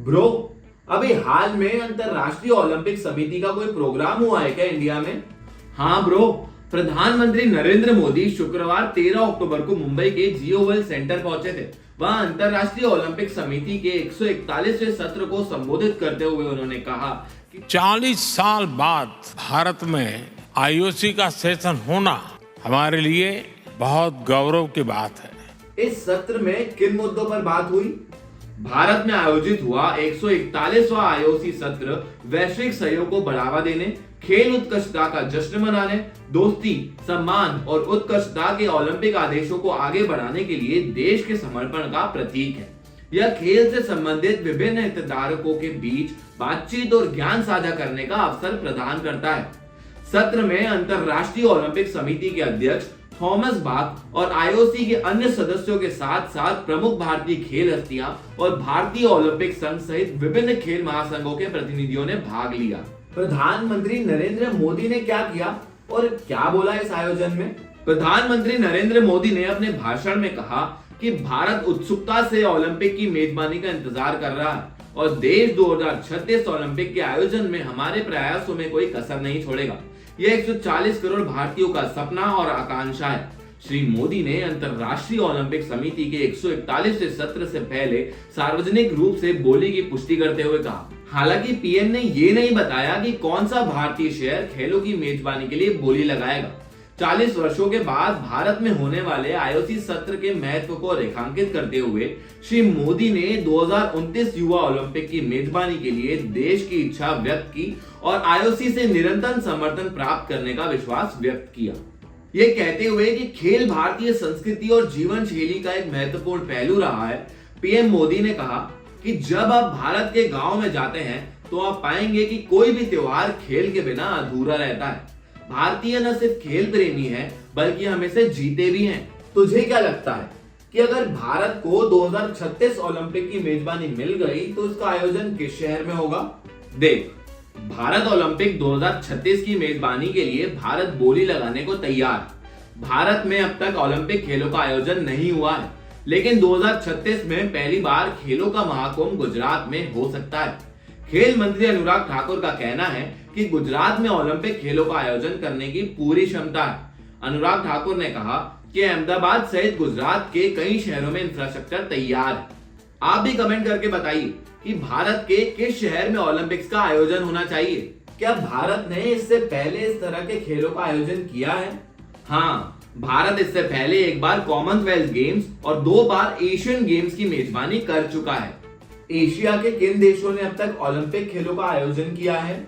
Bro, अभी हाल में अंतरराष्ट्रीय ओलंपिक समिति का कोई प्रोग्राम हुआ है क्या इंडिया में? हाँ ब्रो, प्रधानमंत्री नरेंद्र मोदी शुक्रवार 13 अक्टूबर को मुंबई के जियो वर्ल्ड सेंटर पहुंचे थे। वहां अंतरराष्ट्रीय ओलंपिक समिति के 141वें सत्र को संबोधित करते हुए उन्होंने कहा कि 40 साल बाद भारत में आईओसी का सेशन होना हमारे लिए बहुत गौरव की बात है। इस सत्र में किन मुद्दों पर बात हुई? भारत में आयोजित हुआ 141वां आईओसी सत्र वैश्विक सहयोग को बढ़ावा देने, खेल उत्कृष्टता का जश्न मनाने, दोस्ती, सम्मान और उत्कृष्टता के ओलंपिक आदेशों को आगे बढ़ाने के लिए देश के समर्पण का प्रतीक है। यह खेल से संबंधित विभिन्न हितधारकों के बीच बातचीत और ज्ञान साझा करने का अवसर प्रदान करता है। सत्र में अंतरराष्ट्रीय ओलंपिक समिति के अध्यक्ष थॉमस बाक और आईओसी के अन्य सदस्यों के साथ साथ प्रमुख भारतीय खेल हस्तियां और भारतीय ओलंपिक संघ सहित विभिन्न खेल महासंघों के प्रतिनिधियों ने भाग लिया। प्रधानमंत्री नरेंद्र मोदी ने क्या किया और क्या बोला इस आयोजन में? प्रधानमंत्री नरेंद्र मोदी ने अपने भाषण में कहा कि भारत उत्सुकता से ओलंपिक की मेजबानी का इंतजार कर रहा है और देश 2036 ओलंपिक के आयोजन में हमारे प्रयासों में कोई कसर नहीं छोड़ेगा। यह 140 करोड़ भारतीयों का सपना और आकांक्षा है। श्री मोदी ने अंतरराष्ट्रीय ओलंपिक समिति के 141वें सत्र से पहले सार्वजनिक रूप से बोली की पुष्टि करते हुए कहा। हालांकि पीएम ने ये नहीं बताया कि कौन सा भारतीय शहर खेलों की मेजबानी के लिए बोली लगाएगा। 40 वर्षों के बाद भारत में होने वाले आईओसी सत्र के महत्व को रेखांकित करते हुए श्री मोदी ने 2029 युवा ओलंपिक की मेजबानी के लिए देश की इच्छा व्यक्त की और आईओसी से निरंतर समर्थन प्राप्त करने का विश्वास व्यक्त किया। ये कहते हुए कि खेल भारतीय संस्कृति और जीवन शैली का एक महत्वपूर्ण पहलू रहा है, पीएम मोदी ने कहा कि जब आप भारत के गांव में जाते हैं तो आप पाएंगे कि कोई भी त्योहार खेल के बिना अधूरा रहता है। भारतीय न सिर्फ खेल प्रेमी है बल्कि हम इसे जीते भी हैं। तुझे क्या लगता है कि अगर भारत को 2036 ओलंपिक की मेजबानी मिल गई तो इसका आयोजन किस शहर में होगा? देख, भारत ओलंपिक 2036 की मेजबानी के लिए भारत बोली लगाने को तैयार। भारत में अब तक ओलंपिक खेलों का आयोजन नहीं हुआ है, लेकिन 2036 में पहली बार खेलों का महाकुंभ गुजरात में हो सकता है। खेल मंत्री अनुराग ठाकुर का कहना है कि गुजरात में ओलंपिक खेलों का आयोजन करने की पूरी क्षमता है। अनुराग ठाकुर ने कहा कि अहमदाबाद सहित गुजरात के कई शहरों में इंफ्रास्ट्रक्चर तैयार है। आप भी कमेंट करके बताइए कि भारत के किस शहर में ओलंपिक्स का आयोजन होना चाहिए। क्या भारत ने इससे पहले इस तरह के खेलों का आयोजन किया है? हाँ, भारत इससे पहले एक बार कॉमनवेल्थ गेम्स और 2 बार एशियन गेम्स की मेजबानी कर चुका है। एशिया के किन देशों ने अब तक ओलंपिक खेलों का आयोजन किया है?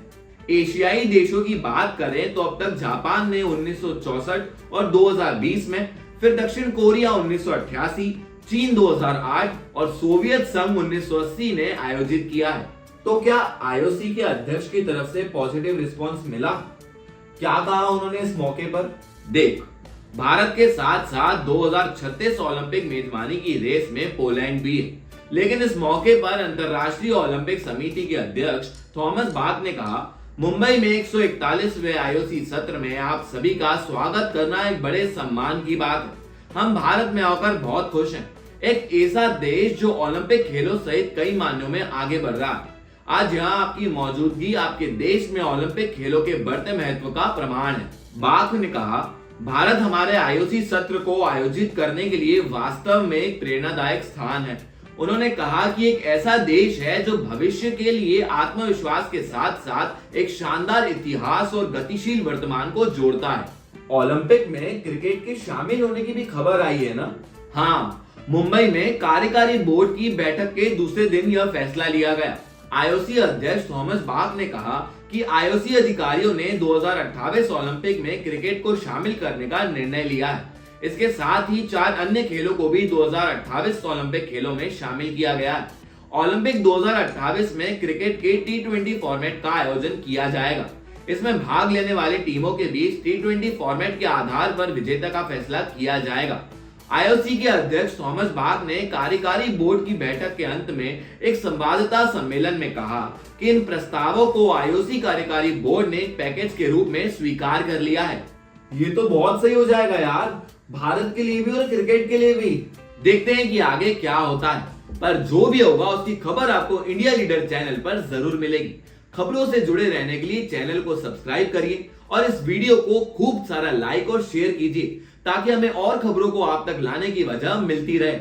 एशियाई देशों की बात करें तो अब तक जापान ने 1964 और 2020 में, फिर दक्षिण कोरिया 1988, चीन 2008 और सोवियत संघ 1980 ने आयोजित किया है। तो क्या आईओसी के अध्यक्ष की तरफ से पॉजिटिव रिस्पांस मिला? क्या कहा उन्होंने इस मौके पर? देख, भारत के साथ साथ 2036 ओलंपिक मेजबानी की रेस में पोलैंड भी है, लेकिन इस मौके पर अंतरराष्ट्रीय ओलंपिक समिति के अध्यक्ष थॉमस बाक ने कहा, मुंबई में 141वें आईओसी सत्र में आप सभी का स्वागत करना एक बड़े सम्मान की बात है। हम भारत में आकर बहुत खुश हैं। एक ऐसा देश जो ओलंपिक खेलों सहित कई मायनों में आगे बढ़ रहा है। आज यहाँ आपकी मौजूदगी आपके देश में ओलंपिक खेलों के बढ़ते महत्व का प्रमाण है। बाक ने कहा, भारत हमारे आईओसी सत्र को आयोजित करने के लिए वास्तव में एक प्रेरणादायक स्थान है। उन्होंने कहा कि एक ऐसा देश है जो भविष्य के लिए आत्मविश्वास के साथ साथ एक शानदार इतिहास और गतिशील वर्तमान को जोड़ता है। ओलंपिक में क्रिकेट के शामिल होने की भी खबर आई है ना? हाँ, मुंबई में कार्यकारी बोर्ड की बैठक के दूसरे दिन यह फैसला लिया गया। आईओसी अध्यक्ष थॉमस बाक ने कहा कि आईओसी अधिकारियों ने 2028 ओलंपिक में क्रिकेट को शामिल करने का निर्णय लिया है। इसके साथ ही 4 अन्य खेलों को भी 2028 ओलंपिक खेलों में शामिल किया गया है। ओलंपिक 2028 में क्रिकेट के T20 फॉर्मेट का आयोजन किया जाएगा। इसमें भाग लेने वाली टीमों के बीच T20 फॉर्मेट के आधार पर विजेता का फैसला किया जाएगा। आईओसी के अध्यक्ष थॉमस बाक ने कार्यकारी बोर्ड की बैठक के अंत में एक संवाददाता सम्मेलन में कहा कि इन प्रस्तावों को आईओसी कार्यकारी बोर्ड ने एक पैकेज के रूप में स्वीकार कर लिया है। ये तो बहुत सही हो जाएगा यार, भारत के लिए भी और क्रिकेट के लिए भी। देखते हैं कि आगे क्या होता है। पर जो भी होगा उसकी खबर आपको इंडिया लीडर चैनल पर जरूर मिलेगी। खबरों से जुड़े रहने के लिए चैनल को सब्सक्राइब करिए और इस वीडियो को खूब सारा लाइक और शेयर कीजिए ताकि हमें और खबरों को आप तक लाने की वजह मिलती रहे।